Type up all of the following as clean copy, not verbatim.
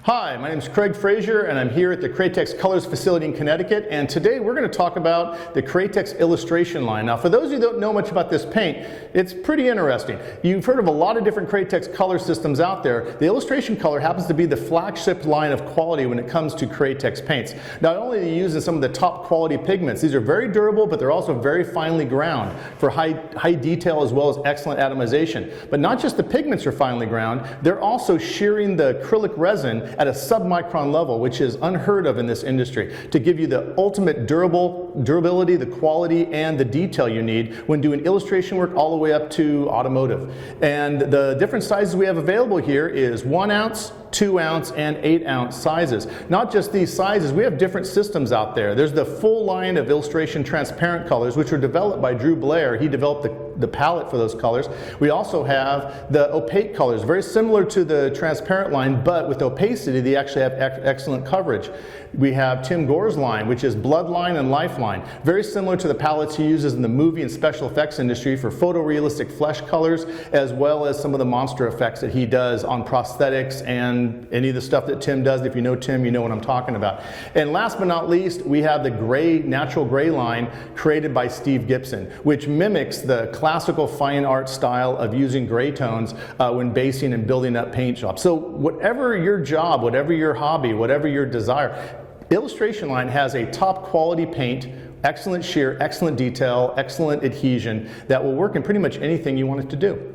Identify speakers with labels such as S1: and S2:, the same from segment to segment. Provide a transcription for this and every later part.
S1: Hi, my name is Craig Frazier and I'm here at the Createx Colors facility in Connecticut, and today we're going to talk about the Createx illustration line. Now for those of you who don't know much about this paint, it's pretty interesting. You've heard of a lot of different Createx color systems out there. The illustration color happens to be the flagship line of quality when it comes to Createx paints. Not only are they used in some of the top quality pigments, these are very durable, but they're also very finely ground for high detail as well as excellent atomization. But not just the pigments are finely ground, they're also shearing the acrylic resin at a submicron level, which is unheard of in this industry, to give you the ultimate durability, the quality, and the detail you need when doing illustration work all the way up to automotive. And the different sizes we have available here is 1 ounce, 2 ounce, and 8 ounce sizes. Not just these sizes, we have different systems out there. There's the full line of illustration transparent colors, which were developed by Drew Blair. He developed the palette for those colors. We also have the opaque colors, very similar to the transparent line, but with opacity, they actually have excellent coverage. We have Tim Gore's line, which is Bloodline and Lifeline. Very similar to the palettes he uses in the movie and special effects industry for photorealistic flesh colors, as well as some of the monster effects that he does on prosthetics and any of the stuff that Tim does. If you know Tim, you know what I'm talking about. And last but not least, we have the gray, natural gray line created by Steve Gibson, which mimics the classical fine art style of using gray tones when basing and building up paint shops. So whatever your job, whatever your hobby, whatever your desire, illustration line has a top quality paint, excellent shear, excellent detail, excellent adhesion that will work in pretty much anything you want it to do.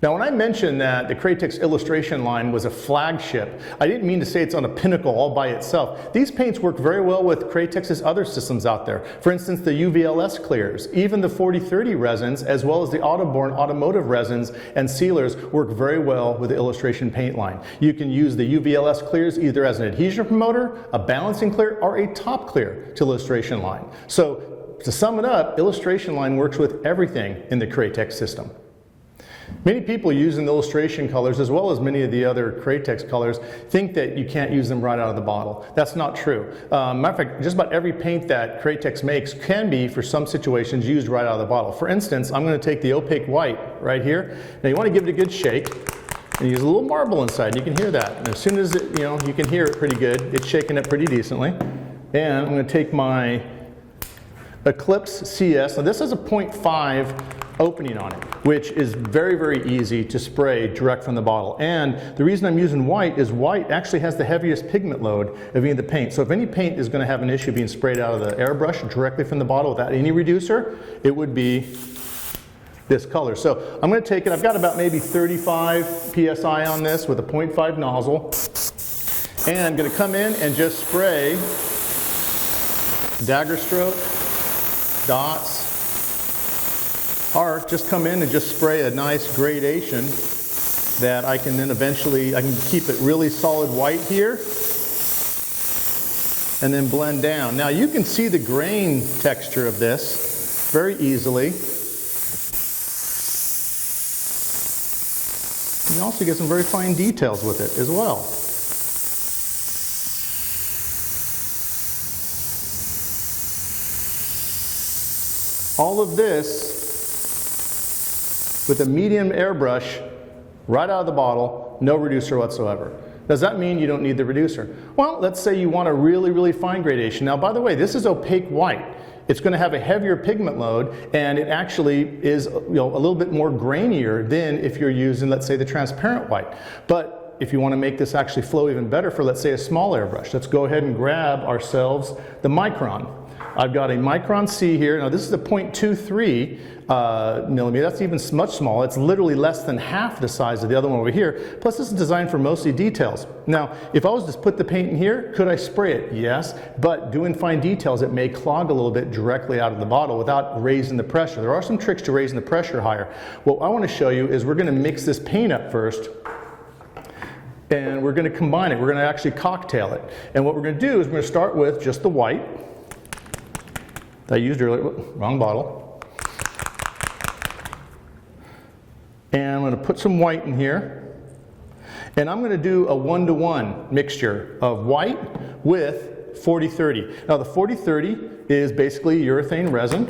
S1: Now when I mentioned that the Createx illustration line was a flagship, I didn't mean to say it's on a pinnacle all by itself. These paints work very well with Createx's other systems out there. For instance, the UVLS clears, even the 4030 resins, as well as the Autoborn automotive resins and sealers work very well with the illustration paint line. You can use the UVLS clears either as an adhesion promoter, a balancing clear, or a top clear to illustration line. So to sum it up, illustration line works with everything in the Createx system. Many people using the illustration colors, as well as many of the other Createx colors, think that you can't use them right out of the bottle. That's not true. Matter of fact, just about every paint that Createx makes can be, for some situations, used right out of the bottle. For instance, I'm going to take the opaque white right here. Now you want to give it a good shake, and use a little marble inside. You can hear that. And as soon as it, you can hear it pretty good. It's shaking it pretty decently. And I'm going to take my Eclipse CS. Now this has a 0.5 opening on it, which is very, very easy to spray direct from the bottle. And the reason I'm using white is white actually has the heaviest pigment load of any of the paint. So if any paint is going to have an issue being sprayed out of the airbrush directly from the bottle without any reducer, it would be this color. So I'm going to take it, I've got about maybe 35 PSI on this with a 0.5 nozzle, and I'm going to come in and just spray dagger stroke, dots, or just come in and just spray a nice gradation that I can then eventually, I can keep it really solid white here and then blend down. Now you can see the grain texture of this very easily. You also get some very fine details with it as well. All of this with a medium airbrush right out of the bottle, no reducer whatsoever. Does that mean you don't need the reducer? Well, let's say you want a really, really fine gradation. Now, by the way, this is opaque white. It's going to have a heavier pigment load, and it actually is a little bit more grainier than if you're using, let's say, the transparent white. But if you want to make this actually flow even better for, let's say, a small airbrush, let's go ahead and grab ourselves the Micron. I've got a Micron C here. Now this is a 0.23 millimeter. That's even much smaller. It's literally less than half the size of the other one over here. Plus this is designed for mostly details. Now if I was to put the paint in here, could I spray it? Yes, but doing fine details, it may clog a little bit directly out of the bottle without raising the pressure. There are some tricks to raising the pressure higher. What I want to show you is we're going to mix this paint up first, and we're going to combine it. We're going to actually cocktail it. And what we're going to do is we're going to start with just the white I used earlier, wrong bottle. And I'm going to put some white in here. And I'm going to do a 1-to-1 mixture of white with 4030. Now the 4030 is basically urethane resin.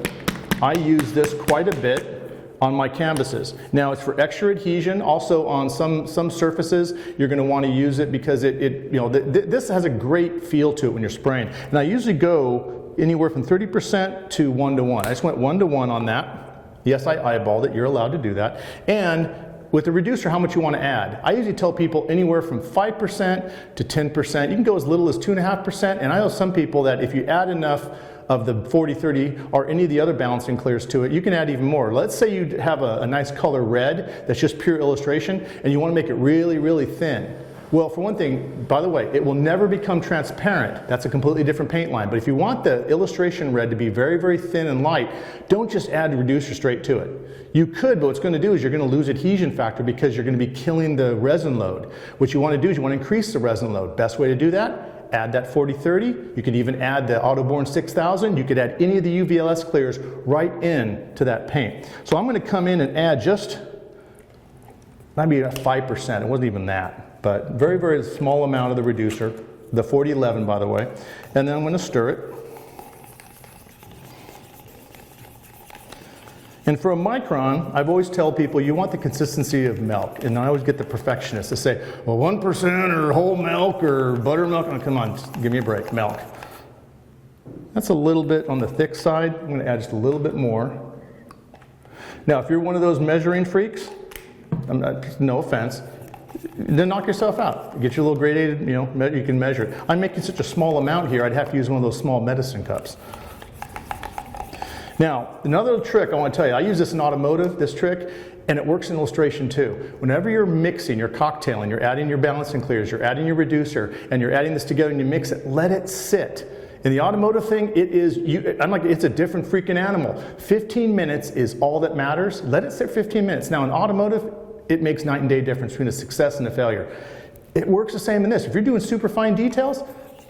S1: I use this quite a bit on my canvases. Now it's for extra adhesion. Also on some surfaces, you're going to want to use it because this has a great feel to it when you're spraying. And I usually go anywhere from 30% to 1:1. I just went 1:1 on that. Yes, I eyeballed it. You're allowed to do that. And with the reducer, how much you want to add. I usually tell people anywhere from 5% to 10%. You can go as little as 2.5%. And I know some people that if you add enough of the 40-30 or any of the other balancing clears to it, you can add even more. Let's say you have a nice color red that's just pure illustration and you want to make it really, really thin. Well, for one thing, by the way, it will never become transparent. That's a completely different paint line. But if you want the illustration red to be very, very thin and light, don't just add the reducer straight to it. You could, but what it's going to do is you're going to lose adhesion factor because you're going to be killing the resin load. What you want to do is you want to increase the resin load. Best way to do that, add that 40-30. You could even add the Autoborn 6000. You could add any of the UVLS clears right in to that paint. So I'm going to come in and add just maybe 5%. It wasn't even that, but very, very small amount of the reducer, the 4011 by the way. And then I'm going to stir it. And for a micron, I've always tell people you want the consistency of milk. And I always get the perfectionists to say, well, 1% or whole milk or buttermilk. Oh, come on, just give me a break, milk. That's a little bit on the thick side. I'm going to add just a little bit more. Now, if you're one of those measuring freaks, no offense, then knock yourself out. Get your little gradated, you can measure it. I'm making such a small amount here, I'd have to use one of those small medicine cups. Now, another trick I want to tell you, I use this in automotive, this trick, and it works in illustration too. Whenever you're mixing, you're cocktailing, you're adding your balancing clears, you're adding your reducer, and you're adding this together and you mix it, let it sit. In the automotive thing, it's a different freaking animal. 15 minutes is all that matters. Let it sit 15 minutes. Now in automotive, it makes night and day difference between a success and a failure. It works the same in this. If you're doing super fine details,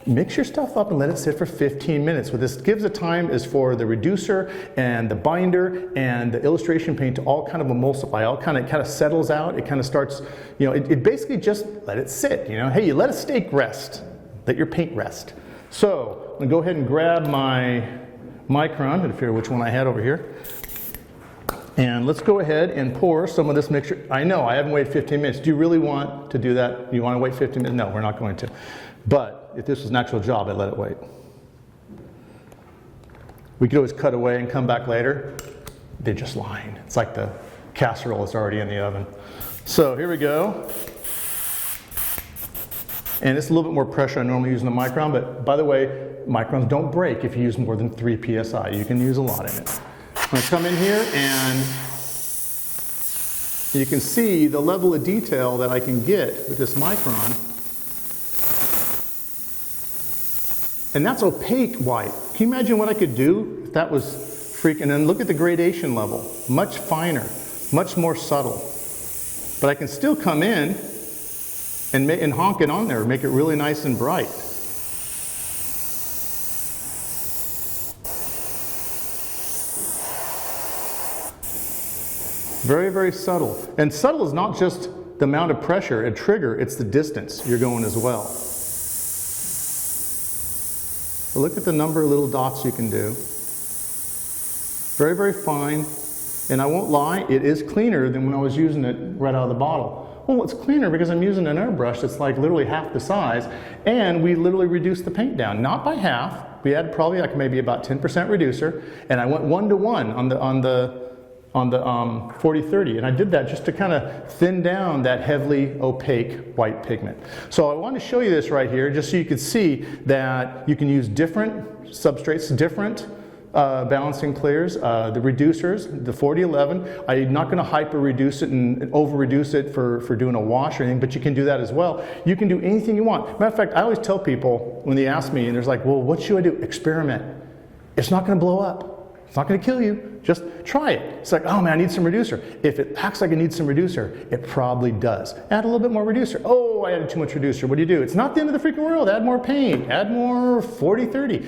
S1: mix your stuff up and let it sit for 15 minutes. What this gives the time is for the reducer and the binder and the illustration paint to all kind of emulsify, all kind of settles out. It kind of starts, it basically just let it sit. Hey, you let a steak rest, let your paint rest. So I'm gonna go ahead and grab my micron, I figure which one I had over here. And let's go ahead and pour some of this mixture. I know I haven't waited 15 minutes. Do you really want to do that? You want to wait 15 minutes? No, we're not going to. But if this was an actual job, I'd let it wait. We could always cut away and come back later. They're just lying. It's like the casserole is already in the oven. So here we go. And it's a little bit more pressure I normally use in the micron, but by the way, microns don't break if you use more than 3 psi. You can use a lot in it. I'm going to come in here and you can see the level of detail that I can get with this micron. And that's opaque white. Can you imagine what I could do if that was freaking? And then look at the gradation level. Much finer, much more subtle. But I can still come in and honk it on there, make it really nice and bright. Very, very subtle. And subtle is not just the amount of pressure, a trigger, it's the distance you're going as well. But look at the number of little dots you can do. Very, very fine. And I won't lie, it is cleaner than when I was using it right out of the bottle. Well, it's cleaner because I'm using an airbrush that's like literally half the size, and we literally reduced the paint down. Not by half. We had probably like maybe about 10% reducer, and I went 1:1 on the 40-30, and I did that just to kind of thin down that heavily opaque white pigment. So I want to show you this right here just so you can see that you can use different substrates, different balancing clears, the reducers, the 4011. I'm not going to hyper reduce it and over reduce it for doing a wash or anything, but you can do that as well. You can do anything you want. Matter of fact, I always tell people when they ask me and there's like, well, what should I do? Experiment. It's not going to blow up. It's not going to kill you. Just try it. It's like, oh man, I need some reducer. If it acts like it needs some reducer, it probably does. Add a little bit more reducer. Oh, I added too much reducer. What do? It's not the end of the freaking world. Add more paint. Add more 40-30.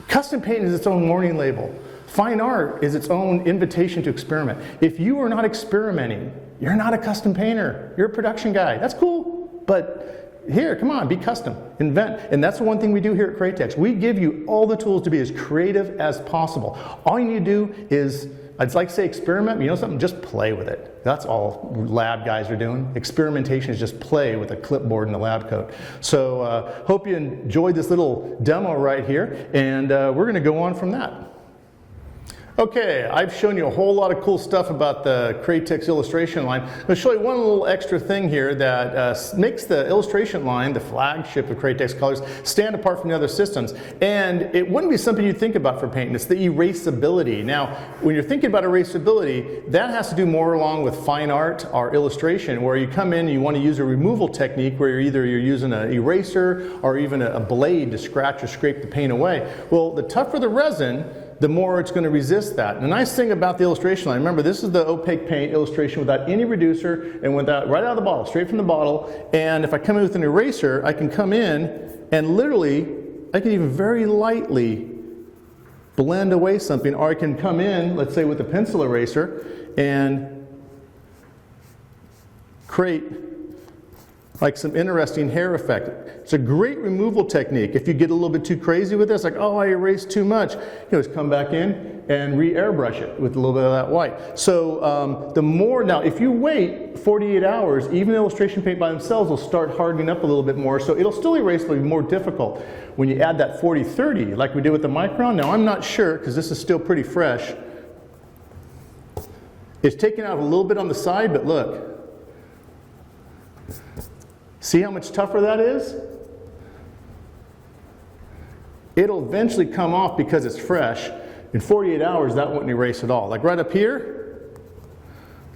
S1: Custom paint is its own warning label. Fine art is its own invitation to experiment. If you are not experimenting, you're not a custom painter. You're a production guy. That's cool, but here, come on, be custom, invent. And that's the one thing we do here at Createx. We give you all the tools to be as creative as possible. All you need to do is I'd like to say experiment, but you know something? Just play with it. That's all lab guys are doing. Experimentation is just play with a clipboard and a lab coat. So hope you enjoyed this little demo right here, and we're going to go on from that. Okay, I've shown you a whole lot of cool stuff about the Createx illustration line. I'm going to show you one little extra thing here that makes the illustration line, the flagship of Createx colors, stand apart from the other systems. And it wouldn't be something you'd think about for paint. It's the erasability. Now, when you're thinking about erasability, that has to do more along with fine art or illustration, where you come in and you want to use a removal technique where you're using an eraser or even a blade to scratch or scrape the paint away. Well, the tougher the resin, the more it's going to resist that. And the nice thing about the illustration line, remember this is the opaque paint illustration without any reducer and without, right out of the bottle, straight from the bottle. And if I come in with an eraser, I can come in and literally, I can even very lightly blend away something, or I can come in, let's say with a pencil eraser, and create like some interesting hair effect. It's a great removal technique. If you get a little bit too crazy with this, like, oh, I erased too much, you know, just come back in and re-airbrush it with a little bit of that white. So the more, now if you wait 48 hours, even illustration paint by themselves will start hardening up a little bit more, so it'll still erase, but it'll be more difficult. When you add that 40-30, like we did with the Micron, now I'm not sure, because this is still pretty fresh. It's taken out a little bit on the side, but look. See how much tougher that is? It'll eventually come off because it's fresh. In 48 hours, that wouldn't erase at all. Like right up here,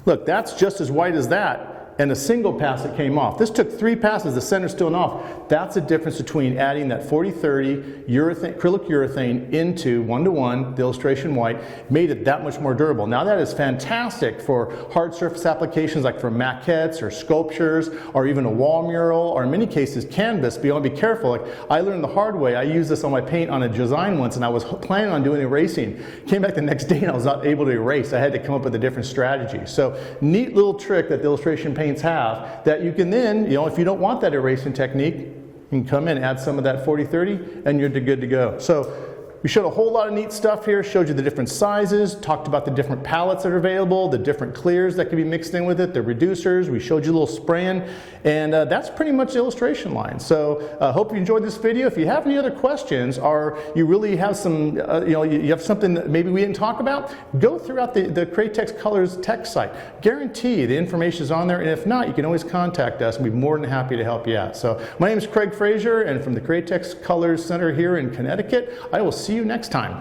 S1: look, that's just as white as that. And a single pass it came off. This took 3 passes, the center's still off. That's the difference between adding that 40-30 acrylic urethane into 1:1, the illustration white, made it that much more durable. Now that is fantastic for hard surface applications like for maquettes or sculptures or even a wall mural or in many cases canvas, but you want to be careful. Like I learned the hard way. I used this on my paint on a design once and I was planning on doing erasing. Came back the next day and I was not able to erase. I had to come up with a different strategy. So neat little trick that the illustration paints have that you can then, you know, if you don't want that erasing technique, you can come in, add some of that 40-30 and you're good to go. So we showed a whole lot of neat stuff here, showed you the different sizes, talked about the different palettes that are available, the different clears that can be mixed in with it, the reducers, we showed you a little spraying, and that's pretty much the illustration line. So I hope you enjoyed this video. If you have any other questions or you really have some, you know, you have something that maybe we didn't talk about, go throughout the Createx Colors tech site. Guarantee the information is on there, and if not, you can always contact us and we'd be more than happy to help you out. So my name is Craig Frazier, and from the Createx Colors Center here in Connecticut, I will see you next time.